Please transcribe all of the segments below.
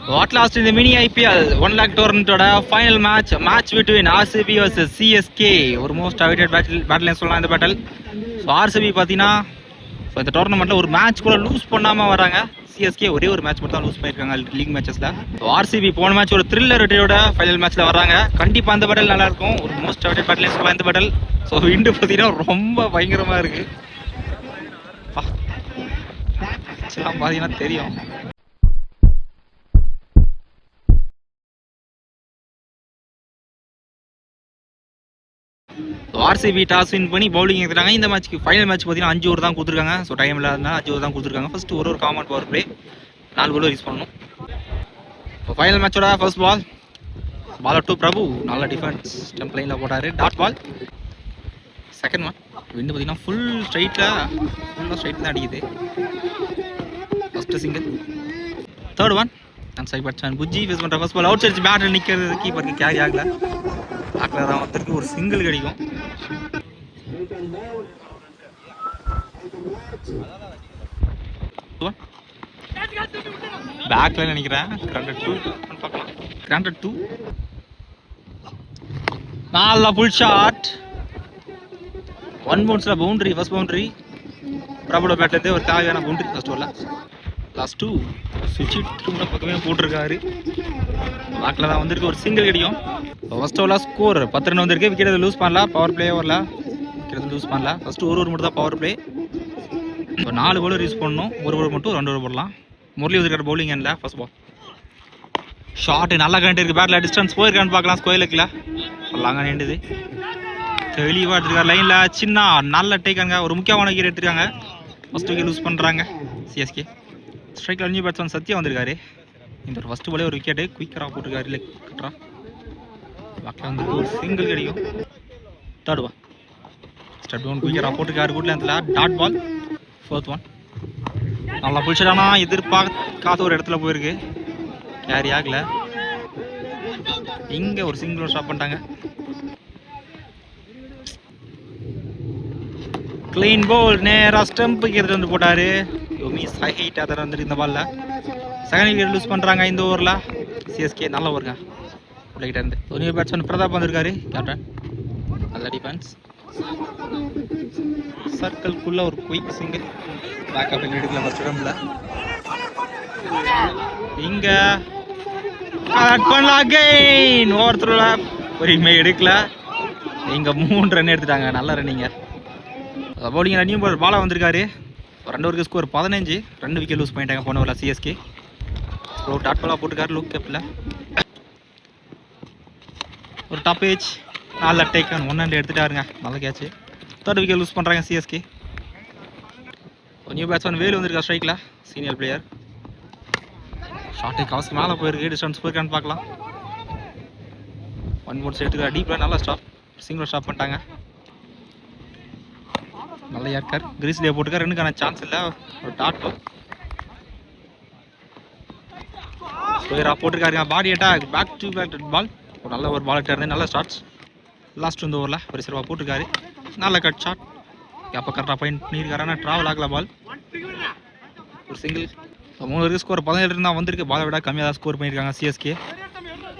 What last in the mini IPL 1 lakh tournament final match between RCB versus CSK. ஒரு most awaited பேட்டில்னு சொல்லலாம் இந்த battle. So RCB பார்த்தீங்கன்னா so இந்த டோர்னமெண்ட்டில் ஒரு match கூட லூஸ் பண்ணாமல் வராங்க. சிஎஸ்கே ஒரே ஒரு மேட்ச் மட்டும் தான் லூஸ் பண்ணியிருக்காங்க லீக் மேட்சஸில். ஸோ RCB போன மேட்ச் ஒரு த்ரில்லர் ரிட்டையோட ஃபைனல் மேட்ச்சில் வராங்க. கண்டிப்பாக அந்த பேட்டில் நல்லாயிருக்கும். ஒரு மோஸ்ட் அவைட்டட் பேட்டில்னு சொல்லலாம் இந்த பேட்டில். ஸோ விண்டு பார்த்தீங்கன்னா ரொம்ப பயங்கரமாக இருக்குது. ஆக்சுவலாக பார்த்தீங்கன்னா தெரியும். RCB டாஸ் வின் பண்ணி பவுலிங் எடுத்துட்டாங்க. இந்த மேட்ச்க்கு ஃபைனல் மேட்ச் பார்த்தீங்கன்னா 5 ஓவர் தான் கொடுத்துருக்காங்க. ஸோ டைம் இல்லாதனால 5 ஓவர் தான் கொடுத்துருக்காங்க. ஃபர்ஸ்ட் ஒரு காமன் பவர் பிளே 4 பால் யூஸ் பண்ணணும். இப்போ ஃபைனல் மேட்சோட ஃபர்ஸ்ட் பால் டு பிரபு நல்ல டிஃபென்ஸ் ஸ்டம்ப் லைனில் போட்டார். Dot ball. Second one wind பார்த்தீங்கன்னா ஃபுல்லாக ஸ்ட்ரைட் தான் அடிக்குது. First single. Third one non side batsman Bujji face பண்ணுற ஃபர்ஸ்ட் பால் அவுட் சைட் பேட்டில் நிற்கிறது கீப்பருக்கு கேரி ஆகல. பேக்கில் தான் வந்துருக்கு. ஒரு சிங்கிள் கிடைக்கும். பேக்ல நினைக்கிறேன். கிராண்டட் 2 நல்ல ஃபுல் ஷாட். 1 பவுன்ஸ்ல பவுண்டரி. ஃபர்ஸ்ட் பவுண்டரி பிரபுட பேட்லேருந்து ஒரு தேவையான பவுண்டரி ஃபர்ஸ்ட் ஓவரில். லாஸ்ட் 2 சுவிட்ச் திரும்ப பக்கமே போட்டிருக்காரு. பேக்கில் தான் வந்திருக்கு. ஒரு சிங்கிள் கிடைக்கும். ஃபர்ஸ்ட் ஓவரில் ஸ்கோர் 10 ரன் வந்திருக்கு. விக்கெட் லூஸ் பண்ணலாம். பவர் பிளே ஓவரில் விக்கெட் லூஸ் பண்ணலாம். ஃபர்ஸ்ட் ஒரு மட்டும் தான் பவர் பிளே. இப்போ 4 பவுலர் யூஸ் பண்ணணும். ஒரு ஓவர் மட்டும் 2 ஓவர் போடலாம். முரளி வந்திருக்கிற பவுலிங் எண்ணில் ஃபர்ஸ்ட் பால் ஷார்ட் நல்லா கண்டிட்டு இருக்கு. பேட்டில் டிஸ்டன்ஸ் போயிருக்கான்னு பார்க்கலாம். ஸ்கொயர் இருக்குல்ல லாங்காக நின்றுது. தெளிவாக எடுத்துருக்காரு லைனில். சின்ன நல்ல டேக்காங்க. ஒரு முக்கியமான விக்கெட் எடுத்துருக்காங்க. ஃபர்ஸ்ட் விக்கெட் லூஸ் பண்ணுறாங்க சிஎஸ்கே. ஸ்ட்ரைக்கில் நியூ பேட்ஸ்மேன் சத்யா வந்திருக்காரு. இந்த ஃபர்ஸ்ட் பாலே ஒரு விக்கெட்டு குயிக்கராக போட்டிருக்காரு. இல்லை கட்டுறா பேக்கில் வந்து ஒரு சிங்கிள் கிடைக்கும். தேர்ட் பால் ஸ்டட் ஒன் குயிக்கராக போட்டிருக்காரு. குட் லென்த்தில் டாட் பால். ஃபோர்த் ஒன் நல்லா பிடிச்சிட்டானா எதிர்பார்க்காத ஒரு இடத்துல போயிருக்கு. கேரி ஆகல. இங்கே ஒரு சிங்கிள் ஸ்டாப் பண்ணிட்டாங்க. கிளீன் பால் நேராக ஸ்டம்புக்கு எடுத்துகிட்டு வந்து போட்டார். மிஸ் ஹைட் அதை வந்துட்டு இந்த பாலில் செகண்ட் விக்கெட் லூஸ் பண்ணுறாங்க இந்த ஓவரில் சிஎஸ்கே. நல்ல ஓவருங்க உள்ளகிட்ட இருந்து. ஒரு நியூ பேட்ஸ்மேன் பிரதாப் வந்திருக்காரு கேப்டன். நல்ல டிஃபென்ஸ். சர்க்கிள்குள்ள ஒரு குயிக் சிங்கிள். பேக்கப் எடுக்கல ஃபர்ஸ்ட் ரன்ல. இங்க பண்ணலாம் அகைன். ஒருத்தரோட பொறுமை எடுக்கல. இங்க 3 ரன் எடுத்துட்டாங்க. நல்ல ரன்னிங்க. பவுலிங் ரன்னிங் பாலா வந்திருக்காரு. 2 ஓவருக்கு ஸ்கோர் 15. 2 விக்கெட் லூஸ் பண்ணிட்டாங்க போன ஓவரில் சிஎஸ்கே. டாட் பாலாக போட்டுக்காரு லூக் கேப்பில். ஒரு டாப் ஏஜ் நல்ல டேக் 1 ரன் எடுத்துட்டாருங்க. நல்ல கேட்ச். 3rd விக்கெட் லூஸ் பண்ணுறாங்க சிஎஸ்கே. நியூ பேட்ஸ்மேன் வேலு வந்திருக்கா ஸ்ட்ரைக்கில். Senior player. ஷார்ட்டு காசுக்கு மேலே போயிருக்கு. டிஸ்டன்ஸ் போயிருக்கான்னு பார்க்கலாம். 1 பவுன்ஸ் எடுத்துக்கிறா டீப்பில். நல்லா ஸ்டாப். சிங்கிள் ஸ்டாப் பண்ணிட்டாங்க. நல்ல யார்க்கார் கிரீஸ்லேயே போட்டுக்கார். 2க்கான சான்ஸ் இல்லை. ஒரு டாட் பால் ஸ்கொயராக போட்டிருக்காருங்க. Body attack back to ball. ஒரு நல்ல ஒரு பால் இருந்து நல்ல ஸ்டார்ட்ஸ். லாஸ்ட் இந்த ஓவரில் ஒரு சிறுவா போட்டிருக்காரு. நல்ல கட் ஷாட். அப்போ கரெக்டாக பாயிண்ட் பண்ணியிருக்காரு. ஆனால் ட்ராவல் ஆகல பால். ஒரு சிங்கிள். 3 ஓவருக்கு ஸ்கோர் 17 தான் வந்திருக்கு. பாலை விட கம்மியாக தான் ஸ்கோர் பண்ணியிருக்காங்க சிஎஸ்கே.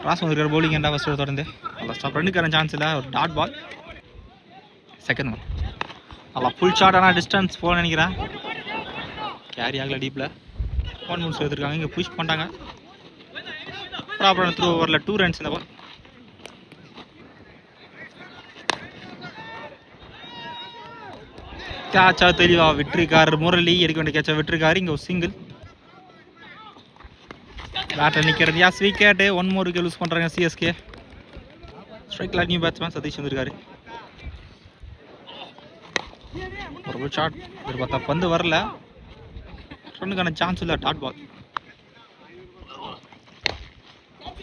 ராஸ் வந்திருக்காரு பவுலிங் எண்டா ஃபர்ஸ்ட் தொடர்ந்து. நல்லா ஸ்டாப். 2க்கான சான்ஸ் இல்லை. ஒரு டாட் பால். செகண்ட் ஒன் நல்லா ஃபுல் ஷாட். ஆனால் டிஸ்டன்ஸ் போக நினைக்கிறேன். கேரி ஆகல டீப்பில். 1 பவுன்ஸ் எடுத்துருக்காங்க. இங்கே புஷ் பண்ணிட்டாங்க. ப்ராப்பரான த்ரூ ஓவரில் 2 ரன்ஸ் இந்த பால். கேட்சா தெளிவா விட்டுருக்காரு முரளி. எடுக்க வேண்டிய கேட்சா விட்டுருக்காரு. இங்கே ஒரு சிங்கிள். பேட்டில் நிற்கிறது யாஸ் விக்கெட்டு. 1 more விக்கெட் லூஸ் பண்ணுறாங்க சிஎஸ்கே. ஸ்ட்ரைக்கில் நியூ பேட்ஸ்மேன் சதீஷ் வந்திருக்காரு. ஒரு ஷாட் பார்த்தா பந்து வரல. 2க்கான சான்ஸ் இல்லை. Dot ball.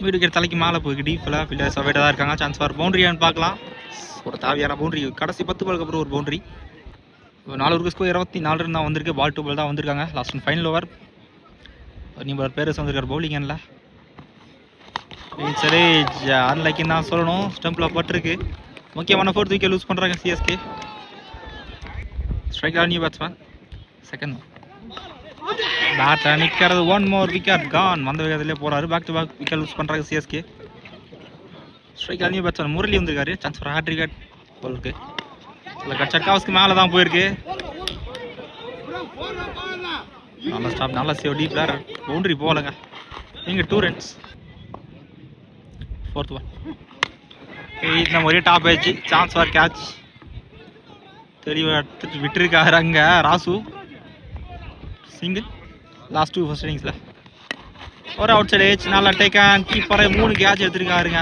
விக்கெட் தலைக்கு மேலே போயிருக்கு. டீப்பில் ஃபீல்டர்ஸ் அவைட்டாக தான் இருக்காங்க. சான்ஸ் ஃபார் பவுண்டரியான்னு பார்க்கலாம். ஒரு தேவையான பவுண்டரி. கடைசி 10 பாலுக்கு அப்புறம் ஒரு பவுண்டரி. 4 ஓவருக்கு ஸ்கோர் 24 ரன் தான் வந்திருக்கு. பால் 2 பால் தான் வந்திருக்காங்க. Last and final over. நீங்கள் பேரஸ் வந்திருக்காரு பவுலிங் எண்ணில். சரி அன்லைக்குன்னு தான் சொல்லணும். ஸ்டம்பில் பட்டிருக்கு. முக்கியமான 4th விக்கெட் லூஸ் பண்ணுறாங்க CSK. Strike new batsman. Second பேட்ல நிற்கிறது. 1 மோர் விக்கெட் கான். வந்த வேகத்திலே போறாரு. Back to back wicket loose பண்ணுறாங்க CSK. Strike new batsman Murali வந்திருக்காரு. சான்ஸ் ஃபார் ஹேட் விக்கெட் போலுக்கு. இல்லை கட்சக்காவுக்கு மேலே தான் போயிருக்கு. நல்ல ஸ்டாப், நல்ல சேவ். டீப்ல பவுண்டரி போகலைங்க. இங்கே 2 ரன்ஸ். 4th பால். நம்ம ஒரே டாப் ஆயிடுச்சு. Chance for catch. தெளிவாக எடுத்துட்டு விட்டுருக்காரு அங்கே ராசு. சிங்கிள். லாஸ்ட் 2 ஃபர்ஸ்ட் இன்னிங்ஸில் ஒரு அவுட் சைட் ஏஜ். நல்லா டேக்கன். கீப்பரை 3 கேட்ச் எடுத்துருக்காருங்க.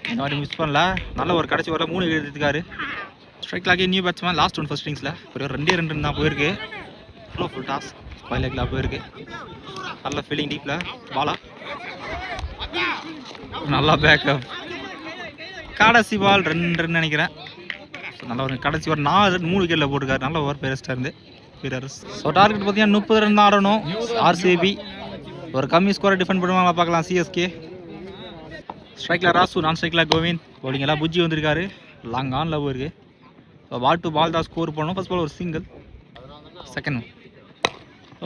இந்த மாதிரி மிஸ் பண்ணல. நல்ல ஒரு கடைசி வரல 3 எடுத்துருக்காரு. ஸ்ட்ரைக் லாகி நியூ பேட்ஸ்மேன். லாஸ்ட் 1 ஃபர்ஸ்ட் இன்னிங்ஸில் ஒரு 2 ரன் தான் போயிருக்கு. ஃபுல் டாஸ் ஸ்கொயர் லெக்கில் போயிருக்கு. நல்ல ஃபீலிங் டீப்பில் பாலா. நல்லா பேக்கப். கடைசி பால் 2 ரன் நினைக்கிறேன். நல்ல ஒரு கடைசி ஒரு 4 ரன் 3 விக்கெட்டில் போட்டிருக்காரு. நல்ல ஓவர் பேரஸ்டாக இருந்து வீரர்ஸ். ஸோ டார்கெட் பார்த்தீங்கன்னா 30 ரன் தான் ஆடணும் ஆர்சிபி. ஒரு கம்மி ஸ்கோரை டிஃபெண்ட் பண்ணுவாங்க பார்க்கலாம் சிஎஸ்கே. ஸ்ட்ரைக்கில் ராசு, நான் ஸ்ட்ரைக்கில் கோவிந்த். பவுலிங் எல்லாம் புஜ்ஜி வந்திருக்காரு. லாங் ஆனில் போயிருக்கு. ஸோ பால் டு பால் தான் ஸ்கோர் பண்ணணும். ஃபர்ஸ்ட் பால் ஒரு single. Second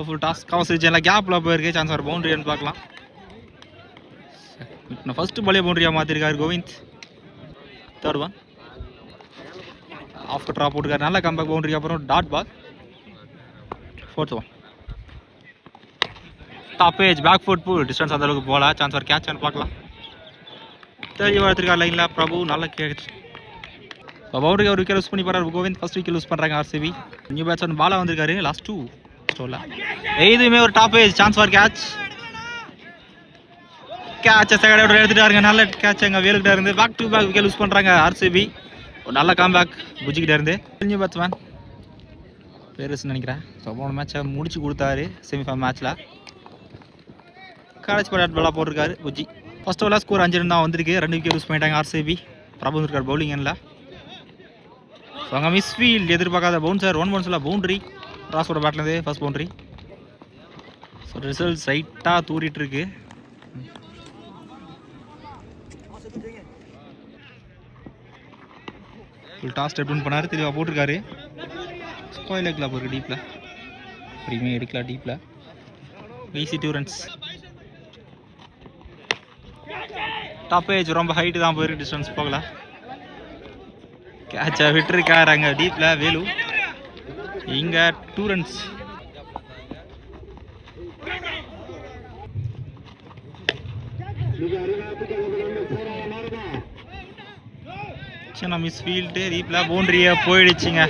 full toss covers எல்லாம் கேப்பில் போயிருக்கு. சான்ஸ் ஒரு பவுண்டரியான்னு பார்க்கலாம். ஃபர்ஸ்ட் பாலே பவுண்டரியாக மாற்றிருக்காரு Govind. Third one off drop போட்டுருக்காரு. நல்ல கம்பேக் பவுண்டரிக்கு அப்புறம் dot ball. 4th one top edge back foot pull. Distance அந்த அளவுக்கு போகல. சான்ஸ் ஒரு கேட்ச் பார்க்கலாம். தெளிவாக எடுத்துருக்காரு லைனில் பிரபு. நல்ல கேட்ச். பவுண்டரிக்கு ஒரு விக்கெட் லூஸ் பண்ணி போறாரு கோவிந்த். ஃபர்ஸ்ட் விக்கெட் லூஸ் பண்ணுறாங்க ஆர்சிபி. நியூ பேட்ஸ்மேன் பாலா வந்திருக்காரு. லாஸ்ட் 2 ஸ்டோரில் இதுவுமே ஒரு top edge. Chance for catch. கேட்சை செகண்ட் எடுத்துட்டாருங்க. நல்ல கேட்ச் அங்கே வேலுக்கிட்ட இருந்து. Back to back wicket loose பண்ணுறாங்க ஆர்சிபி. ஒரு நல்ல காம்பேக் புஜிக்கிட்ட இருந்து. நியூ பேட்ஸ்மேன் பேருன்னு நினைக்கிறேன். ஸோ 3 மேட்சை முடிச்சு கொடுத்தாரு செமிஃபைனல் மேட்ச்சில். கடைசி பால் பாலாக போட்டிருக்காரு புஜி. ஃபர்ஸ்ட் ஓவரில் ஸ்கோர் 5 ரன் தான் வந்திருக்கு. 2 விக்கெட் லூஸ் பண்ணிட்டாங்க ஆர்சிபி. பிரபு இருக்கார் பவுலிங் எண்ணில். ஸோ அங்கே மிஸ்ஃபீல்ட் எதிர்பார்க்காத பவுன்சர். 1 பவுன்ஸில் பவுண்டரி. ராஸோட பேட்லேருந்து ஃபர்ஸ்ட் பவுண்டரி. ஸோ ரிசல்ட் சைட்டாக தூரிட்டு இருக்கு. ஃபுல் டாஸ் ஸ்டெப் டவுன் பண்ணார். தெளிவாக போட்டிருக்காரு. ஸ்கொயர் லெக்கில் போயிருக்கு டீப்பில். ப்ரீமியம் எடுக்கலாம் டீப்பில். Easy 2 runs. டாப் ஏஜ் ரொம்ப ஹைட்டு தான் போயிருக்கு. டிஸ்டன்ஸ் போகல. கேட்சை விட்டுருக்காரு அங்கே டீப்பில் வேலு. இங்கே 2 ரன்ஸ். சின்ன மிஸ் ஃபீல்டு. டீப்பில் பவுண்டரியை போயிடுச்சுங்க.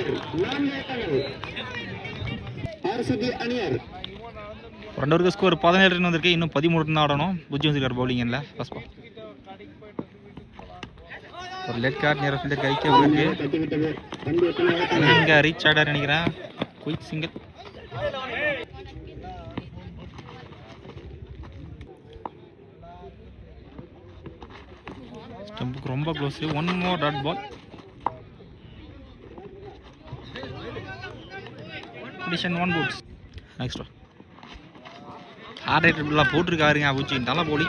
ரெண்டு ஓவருக்கு ஸ்கோர் 17 ரன் வந்திருக்கு. இன்னும் 13 ரன் தான் ஆடணும். புஜ்ஜி வந்திருக்காரு பவுலிங் எண்ணில். ஃபர்ஸ்ட் பால் ஒரு லெட் கார்ட் நேர ஃபீல்டர் கைக்கே போயிருக்கு. இங்கே ரீச் ஆடார் நினைக்கிறேன். Quick single. ஸ்டம்புக்கு ரொம்ப close. 1 more dot ball. Condition 1 boots. Next ஹார்ட் ரேட் போட்டிருக்காருங்க அபுச்சி. நல்ல போலி.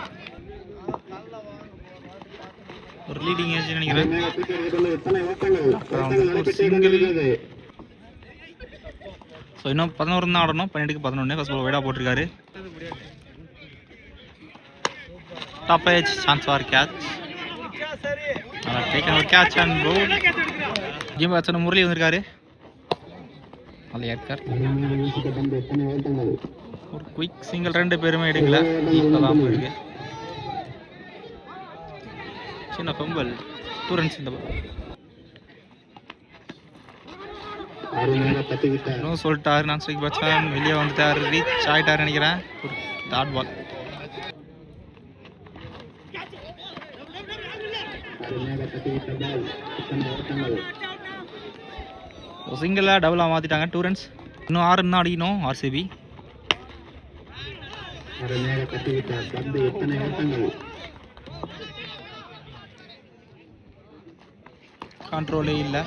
ஒரு லீடிங் ஏஜ் நினைக்கிறேன். ஒரு சிங்கிள். ஸோ இன்னும் 11 தான் ஆடணும். 12க்கு 11. ஃபர்ஸ்ட் பால் வைடாக போட்டிருக்காரு. Top edge. Chance for catch. Taken ஒரு கேட்ச் அண்ட் பவுல். ஜிம் பேட்ஸ்மேன் முரளி வந்திருக்காரு. நல்ல ஏற்கார். ஒரு குயிக் சிங்கிள். 2 பேருமே எடுக்கல. இப்போதான் போயிருக்கு. சின்ன ஃபம்பல். 2 ரன்ஸ் இந்த பால். இன்னும் சொல்லிட்டாரு நான் ஸ்ட்ரைக் பேட்ஸ்மேன். வெளியே வந்துட்டார். ரீச் ஆகிட்டார் நினைக்கிறேன். ஒரு டாட் பால். சிங்கிளாக டபுளாக மாற்றிட்டாங்க. 2 ரன்ஸ். இன்னும் 6 ரன் அடிக்கணும் ஆர்சிபி. கண்ட்ரோலே இல்லை.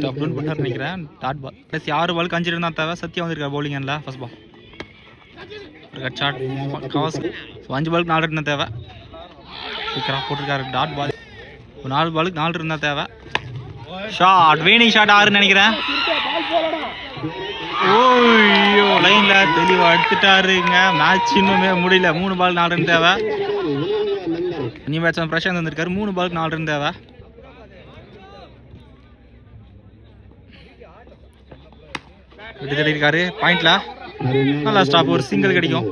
டபுள் பண்ணார் நினைக்கிறேன். Dot ball. கடைசி 6 பாலுக்கு 5 ரன் தான் தேவை. சத்யா வந்திருக்காரு பவுலிங் எண்ணில். ஃபர்ஸ்ட் பால் ஒரு கட் ஷாட் கவர்ஸ். 5 பாலுக்கு 4 ரன் தேவை. சீக்கிரம் போட்டிருக்காரு டாட் பால். 4 பாலுக்கு 4 ரன் தான் தேவை. ஷாட். வீனிங் ஷாட் 6 நினைக்கிறேன். ஓய்யோ லைன்ல தெளிவா எடுத்துட்டாருங்க. மேட்ச் இன்னுமே முடியல. 3 பால் 4 ரன் தேவை. நியூ பேட்ஸ்மேன் பிரசாந்த் வந்திருக்காரு. 3 பாலுக்கு 4 ரன் தேவை. விட்டு இருக்காரு பாயிண்ட்ல. நல்லா ஸ்டாப். ஒரு சிங்கிள் கிடைக்கும்.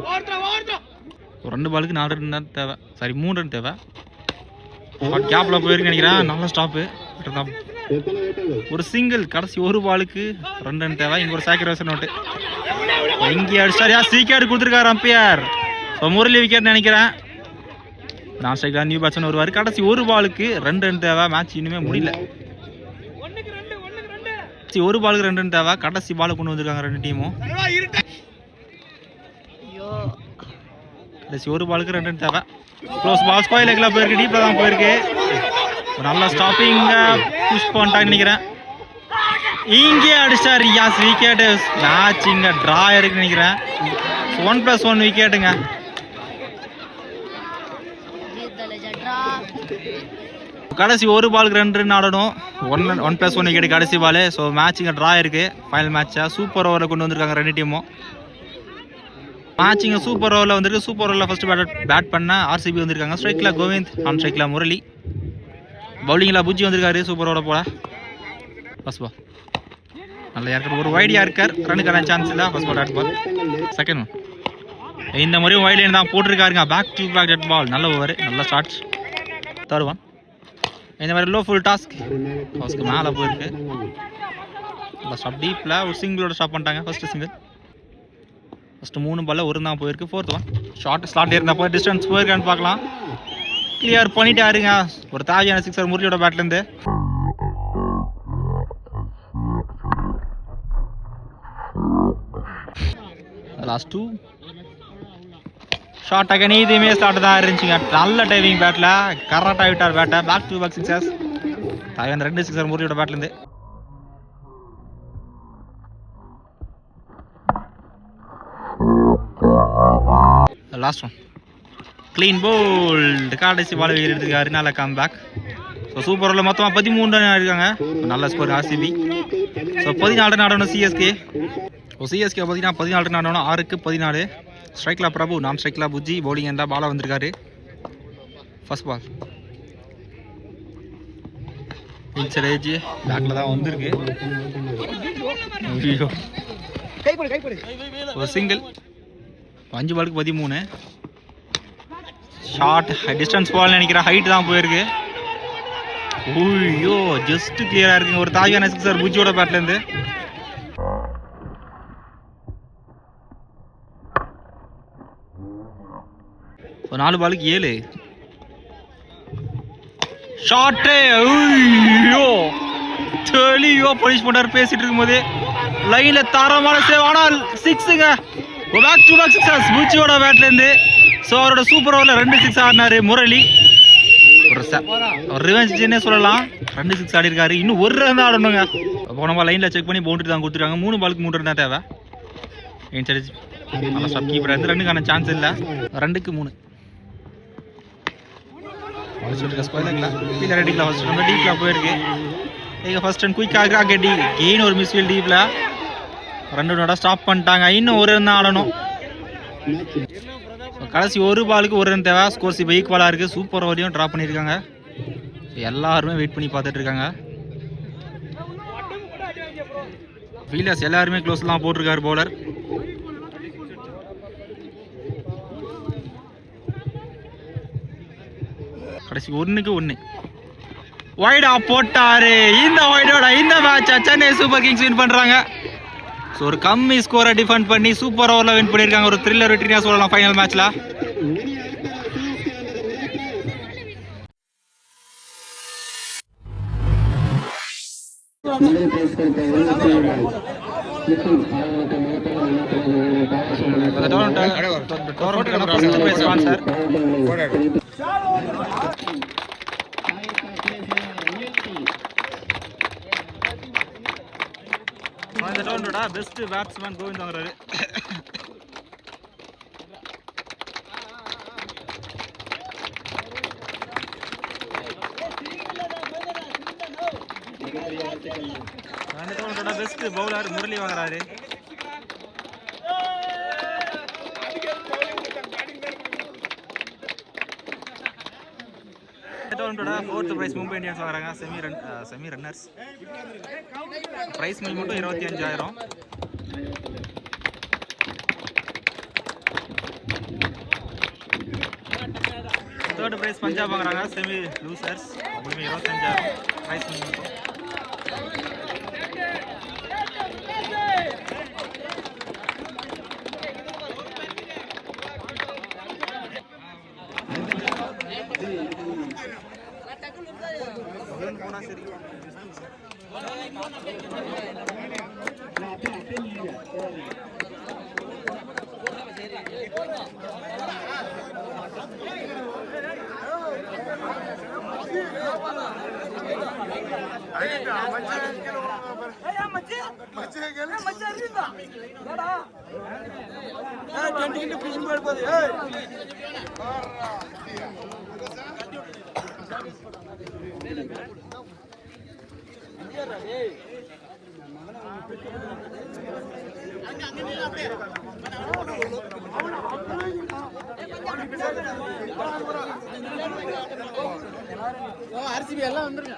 ஒரு 2 பாலுக்கு 4 ரன் தான் தேவை. சாரி 3 ரன் தேவை. கேப்ல போயிருக்கு நினைக்கிறேன். நல்ல ஸ்டாப்பு. ஒரு சிங்கிள். கடைசி ஒரு பாலுக்கு 2 ரன் தேவை. இங்க ஒரு சாக்ரிஃபைஸ் நோட்டு. எங்கே அடிச்சாரியா சீக்கிரம் கொடுத்துருக்காரு அம்பையர். முரளி விக்கெட் நினைக்கிறேன். நான் ஸ்ட்ரைக்ல நியூ பேட்ஸ்மேன் வருவார். கடைசி ஒரு பாலுக்கு 2 ரன் தேவை. மேட்ச் இனிமே முடியல. ஒரு பாலுக்கு 2 ரன் தேவை. கடைசி பால் கொண்டு வந்திருக்காங்க 2 டீமும். கடைசி ஒரு பாலுக்கு 2 ரன் தேவை. க்ளோஸ் பால் ஸ்கொயர் லெக்ல போயிருக்கு. டீப்ல தான் போயிருக்கு. நல்ல ஸ்டாப்பிங் புஷ் பண்ணிட்டான்னு நினைக்கிறேன். இங்கே அடிச்சார் யாஸ் விக்கெட். மேட்ச் இங்க டிரா இருக்குன்னு நினைக்கிறேன். 1+1 விக்கெட்டுங்க. கடைசி ஒரு பாலுக்கு 2 ரன் ஆடணும். 1+1 விக்கெட் கடைசி பால். ஸோ மேட்ச் இங்கே ட்ரா இருக்கு. ஃபைனல் மேட்சா சூப்பர் ஓவரில் கொண்டு வந்திருக்காங்க 2 டீமும். மேட்ச் இங்கே சூப்பர் ஓவரில் வந்திருக்கு. சூப்பர் ஓவரில் ஃபர்ஸ்ட் பேட் பண்ண ஆர்சிபி வந்திருக்காங்க. ஸ்ட்ரைக்கில் கோவிந்த், ஆன் ஸ்ட்ரைக்கில் முரளி, பவுலிங்கில் புஜ்ஜி வந்திருக்காரு சூப்பர் ஓவரில் போல. ஃபர்ஸ்ட் பால் நல்ல யாருக்கார். ஒரு வைடியா இருக்கார். ரன்னுக்கான சான்ஸ் இல்லை. First ball dot ball. Second one இந்த முறையும் வைடியன் தான் போட்டிருக்காருங்க. Back to back dead ball. நல்ல ஓவர். நல்ல ஸ்டார்ட். தேர்ட் ஒன் இந்த மாதிரி லோ ஃபுல் டாஸ்க். ஃபர்ஸ்ட் மேலே போயிருக்கு. நல்லா ஸ்டாப் டீப்பில் ஒரு சிங்கிளோட ஸ்டாப் பண்ணிட்டாங்க. First single. ஃபர்ஸ்ட் 3 பால்ல ஒரு தான் போயிருக்கு. ஃபோர்த் ஒன் ஷார்ட் ஸ்லாட் இருந்தப்போ டிஸ்டன்ஸ் போயிருக்கான்னு பார்க்கலாம். கிளியர் பண்ணிட்டாருங்க. ஒரு தாஜான சிக்ஸர் முரளியோட பேட்லேருந்து. லாஸ்ட் 2 ஷார்ட் அகன். இதுவுமே ஸ்டார்ட் தான் இருந்துச்சுங்க. நல்ல டைவிங் பேட்டில் கரெக்டாக விட்டார் பேட்டை. Back to back sixers. தாஜான் 2 சிக்ஸர் முரளியோட பேட்லேருந்து. Last one clean bowled. கடைசி பால் எடுத்துக்காரு. நல்ல கம் பேக். ஸோ சூப்பர் ஓவரில் மொத்தமாக 13 ரன் இருக்காங்க. நல்ல ஸ்கோர் ஆர்சிபி. ஸோ 14 ரன் ஆடணும் சிஎஸ்கே. சிஎஸ்கே பார்த்தீங்கன்னா 14 ரன் ஆடணும். 6க்கு 14. ஸ்ட்ரைக்கில் பிரபு, நான் ஸ்ட்ரைக்கில் புஜ்ஜி, பவுலிங் இருந்தால் பாலாக வந்திருக்காரு. ஃபர்ஸ்ட் பால் இன்சைட் ஏஜ் பேக்கில் தான் வந்திருக்கு. ஒரு சிங்கிள். 5 பாலுக்கு 13. ஷார்ட் டிஸ்டன்ஸ் பால் நினைக்கிறேன். ஹைட் தான் போயிருக்கு. ஓய்யோ ஜஸ்ட் கிளியரா இருக்குங்க. ஒரு தாயான சிக்ஸர் புஜ்ஜியோட பேட்லேருந்து. ஒரு 4 பாலுக்கு 7. ஷார்ட்டே ஐயோ தெளிவா பனிஷ் பண்ணார். பேசிட்டு இருக்கும்போது லைன்ல தரமான சேவ். ஆனால் 6ங்க. பேக் டு பேக் சிக்ஸர்ஸ் புஜ்ஜியோட பேட்லேருந்து. ஸோ அவரோட சூப்பர் ஓவரில் 2 6 ஆடினாரு முரளி. ஒரு ரிவெஞ்சுன்னே சொல்லலாம். 2 6 ஆடி இருக்காரு. இன்னும் ஒரு ரன் தான் ஆடணுங்க. அப்போ நம்ம லைனில் செக் பண்ணி பவுண்டரி தான் கொடுத்துருக்காங்க. 3 பாலுக்கு 3 ரன் தான் தேவை. இன்சைட் நல்லா ஸ்டாப் கீப்பர் வந்து 2க்கான சான்ஸ் இல்லை. 2க்கு 3. டீப்ல போயிருக்கு. ஃபர்ஸ்ட் ரன் குயிக்காக கெயின் ஒரு மிஸ்ஃபீல்ட் டீப்ல 2 நோட ஸ்டாப் பண்ணிட்டாங்க. இன்னும் ஒரு ரன் தான் ஆடணும். கடைசி ஒரு பாலுக்கு 1 ரன் தேவை. ஸ்கோர்ஸ் இப்போ ஈக்குவலாக இருக்குது. சூப்பர் ஓவரையும் ட்ராப் பண்ணியிருக்காங்க. எல்லாருமே வெயிட் பண்ணி பார்த்துட்டு இருக்காங்க. ஃபீல்டர்ஸ் எல்லாருமே க்ளோஸ்லாம் போட்டிருக்காரு பவுலர். கடைசி 1க்கு 1 வைடா போட்டாரு. இந்த வைடோட இந்த match Chennai super Kings win பண்றாங்க. ஸோ ஒரு கம்மி ஸ்கோரை டிஃபெண்ட் பண்ணி சூப்பர் ஓவரில் வின் பண்ணியிருக்காங்க. ஒரு த்ரில்லர் வெற்றியா சொல்லலாம் ஃபைனல் மேட்ச்ல. இந்த டோர்னமெண்டோட பெஸ்ட் பேட்ஸ்மேன் கோவிந்த் வாங்குறாரு. இந்த டோர்னமெண்டோட பெஸ்ட் பவுலர் முரளி வாங்குறாரு. டோர்னமெண்டோட 4th பிரைஸ் மும்பை இந்தியன்ஸ் வாங்குறாங்க. Semi runners. பிரைஸ் மணி மட்டும் 25,000. தேர்ட் பிரைஸ் பஞ்சாப் வாங்குறாங்க. Semi losers. உங்களுக்கு 25,000 பிரைஸ் மணி மட்டும். RCB எல்லாம் வந்துருங்க.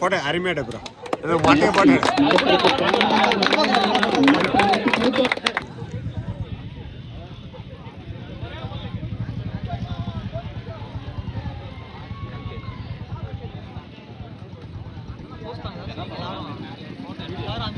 போட்டோ அருமையாட்ட ப்ரோ மொட்டையை போட்டோ எல்லாரும்